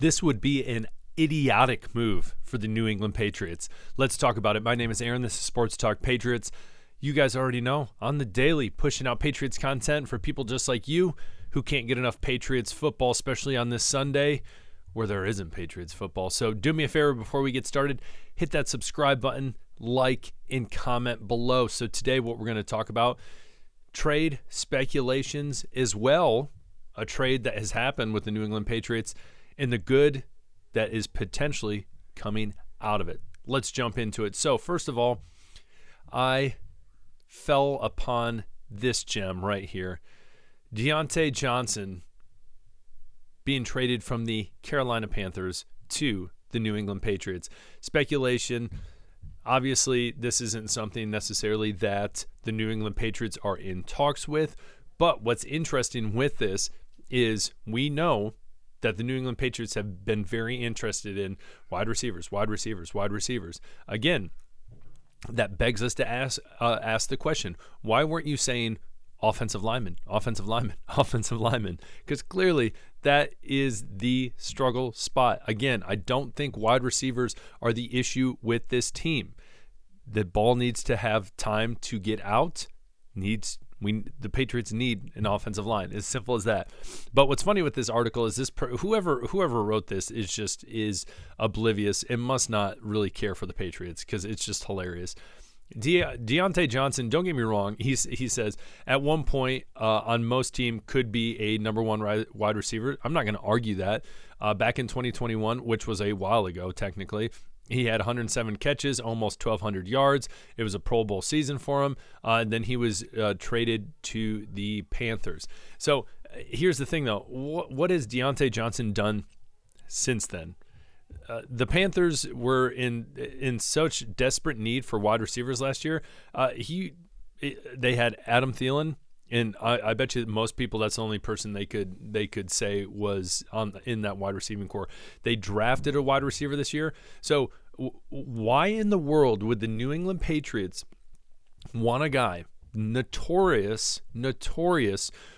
This would be an idiotic move for the New England Patriots. Let's talk about it. My name is Aaron. This is Sports Talk Patriots. You guys already know, on the daily, pushing out Patriots content for people just like you who can't get enough Patriots football, especially on this Sunday where there isn't Patriots football. So do me a favor before we get started, hit that subscribe button, like, and comment below. So today what we're going to talk about, trade speculations as well, a trade that has happened with the New England Patriots, and the good that is potentially coming out of it. Let's jump into it. So first of all, I fell upon this gem right here. Deontay Johnson being traded from the Carolina Panthers to the New England Patriots. Speculation, obviously this isn't something necessarily that the New England Patriots are in talks with, but what's interesting with this is we know that the New England Patriots have been very interested in wide receivers. Again, that begs us to ask the question, why weren't you saying offensive lineman? Because clearly that is the struggle spot. Again, I don't think wide receivers are the issue with this team. The ball needs to have time to get out. The Patriots need an offensive line, as simple as that. But what's funny with this article is whoever wrote this is oblivious and must not really care for the Patriots because it's just hilarious. Deontay Johnson, don't get me wrong, he says at one point on most team could be a number one wide receiver. I'm not going to argue that. Back in 2021, which was a while ago technically, he had 107 catches, almost 1,200 yards. It was a Pro Bowl season for him. And then he was traded to the Panthers. So here's the thing, though. What has Deontay Johnson done since then? The Panthers were in such desperate need for wide receivers last year. They had Adam Thielen, and I bet you most people that's the only person they could say was in that wide receiving core. They drafted a wide receiver this year. So why in the world would the New England Patriots want a guy notorious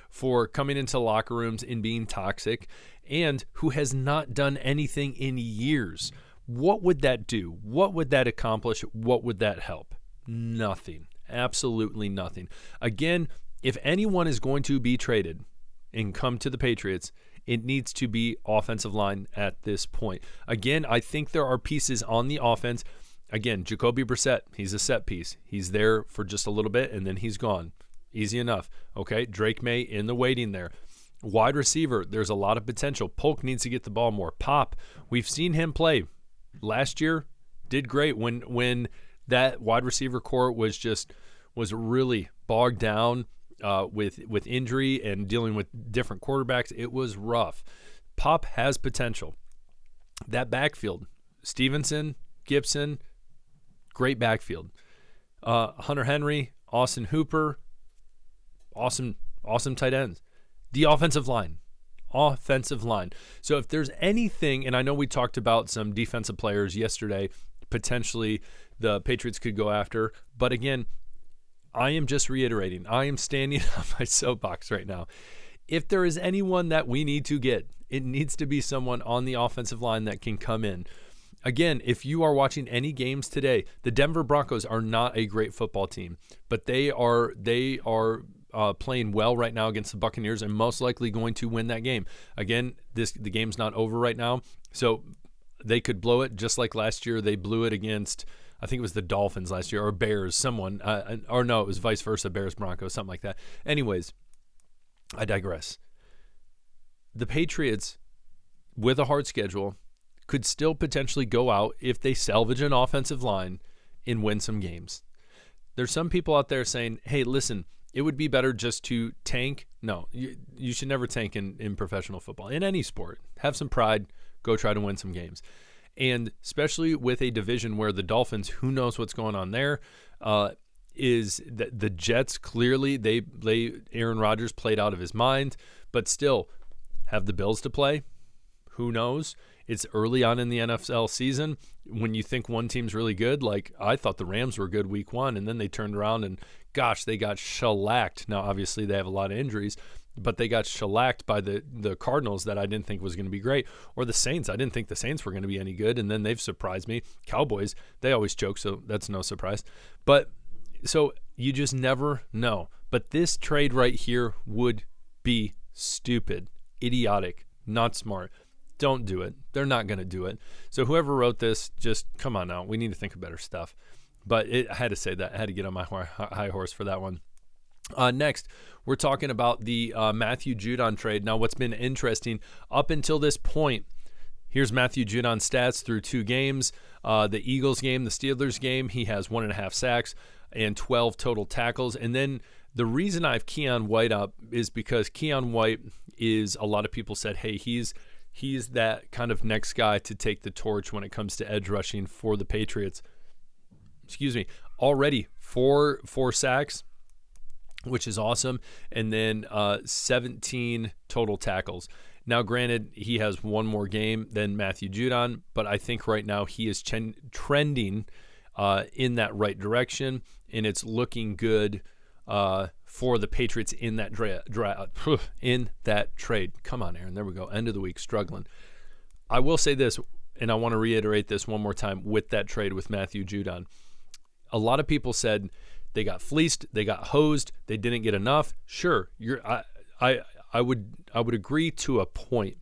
for coming into locker rooms and being toxic and who has not done anything in years? What would that do? What would that accomplish? What would that help? Nothing. Absolutely nothing. Again, if anyone is going to be traded and come to the Patriots, it needs to be offensive line at this point. Again, I think there are pieces on the offense. Again, Jacoby Brissett, he's a set piece. He's there for just a little bit, and then he's gone. Easy enough. Okay, Drake May in the waiting there. Wide receiver, there's a lot of potential. Polk needs to get the ball more. Pop, we've seen him play. Last year, did great when that wide receiver core was really bogged down with injury and dealing with different quarterbacks. It was rough. Pop has potential. That backfield, Stevenson, Gibson, great backfield. Hunter Henry, Austin Hooper, awesome tight ends. The offensive line. So if there's anything, and I know we talked about some defensive players yesterday, potentially the Patriots could go after, but again, I am just reiterating. I am standing on my soapbox right now. If there is anyone that we need to get, it needs to be someone on the offensive line that can come in. Again, if you are watching any games today, the Denver Broncos are not a great football team, but they are playing well right now against the Buccaneers and most likely going to win that game. Again, the game's not over right now, so they could blow it just like last year. They blew it against, I think it was the Dolphins last year, or Bears, someone, or no, it was vice versa, Bears, Broncos, something like that. Anyways, I digress. The Patriots, with a hard schedule, could still potentially go out if they salvage an offensive line and win some games. There's some people out there saying, hey, listen, it would be better just to tank. No, you should never tank in professional football, in any sport. Have some pride, go try to win some games. And especially with a division where the Dolphins, who knows what's going on there, is the Jets, clearly Aaron Rodgers played out of his mind, but still have the Bills to play. Who knows? It's early on in the NFL season when you think one team's really good. Like, I thought the Rams were good week one, and then they turned around and, gosh, they got shellacked. Now, obviously, they have a lot of injuries, but they got shellacked by the Cardinals that I didn't think was going to be great, or the Saints. I didn't think the Saints were going to be any good, and then they've surprised me. Cowboys, they always choke, so that's no surprise. But so you just never know. But this trade right here would be stupid, idiotic, not smart. Don't do it. They're not going to do it. So whoever wrote this, just come on now. We need to think of better stuff. But I had to say that. I had to get on my high horse for that one. Next, we're talking about the Matthew Judon trade. Now, what's been interesting up until this point, here's Matthew Judon's stats through 2 games. The Eagles game, the Steelers game, he has 1.5 sacks and 12 total tackles. And then the reason I have Keion White up is because Keion White is, a lot of people said, hey, he's that kind of next guy to take the torch when it comes to edge rushing for the Patriots. Already 4 sacks, which is awesome, and then 17 total tackles. Now, granted, he has one more game than Matthew Judon, but I think right now he is trending in that right direction, and it's looking good for the Patriots in that in that trade. Come on, Aaron. There we go. End of the week, struggling. I will say this, and I want to reiterate this one more time with that trade with Matthew Judon. A lot of people said they got fleeced, they got hosed, they didn't get enough. Sure, I would agree to a point,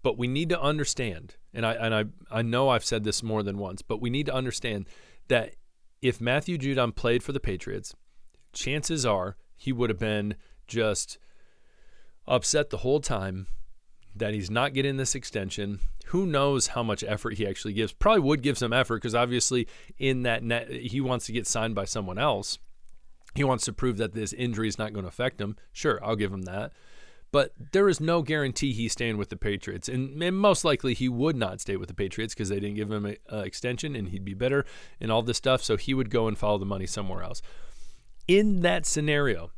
but we need to understand, and I know I've said this more than once, but we need to understand that if Matthew Judon played for the Patriots, chances are he would have been just upset the whole time that he's not getting this extension. Who knows how much effort he actually gives? Probably would give some effort because obviously in that net, he wants to get signed by someone else. He wants to prove that this injury is not going to affect him. Sure, I'll give him that. But there is no guarantee he's staying with the Patriots. And most likely he would not stay with the Patriots because they didn't give him an extension and he'd be better and all this stuff. So he would go and follow the money somewhere else. In that scenario,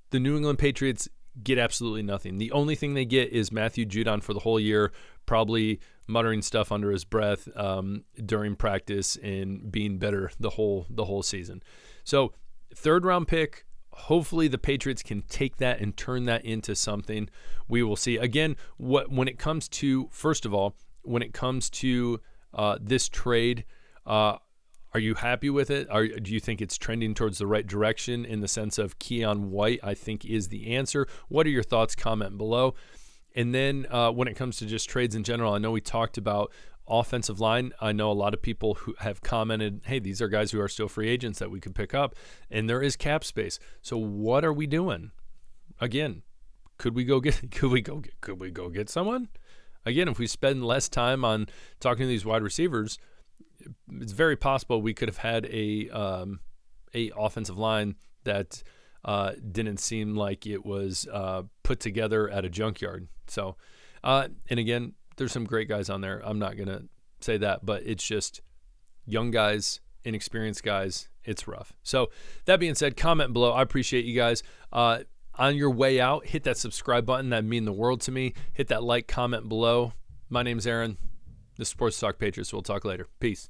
the New England Patriots get absolutely nothing. The only thing they get is Matthew Judon for the whole year, probably muttering stuff under his breath during practice and being better the whole season. So 3rd round pick. Hopefully the Patriots can take that and turn that into something. We will see. Again, when it comes to, first of all, when it comes to this trade, are you happy with it? Do you think it's trending towards the right direction in the sense of Keion White, I think, is the answer? What are your thoughts? Comment below. And then when it comes to just trades in general, I know we talked about offensive line. I know a lot of people who have commented, hey, these are guys who are still free agents that we could pick up, and there is cap space. So what are we doing? Again, could we go get someone? Again, if we spend less time on talking to these wide receivers, it's very possible we could have had a offensive line that didn't seem like it was put together at a junkyard. So, and again, there's some great guys on there. I'm not going to say that, but it's just young guys, inexperienced guys. It's rough. So that being said, comment below. I appreciate you guys. On your way out, hit that subscribe button. That'd mean the world to me. Hit that like, comment below. My name's Aaron. This is Sports Talk Patriots. We'll talk later. Peace.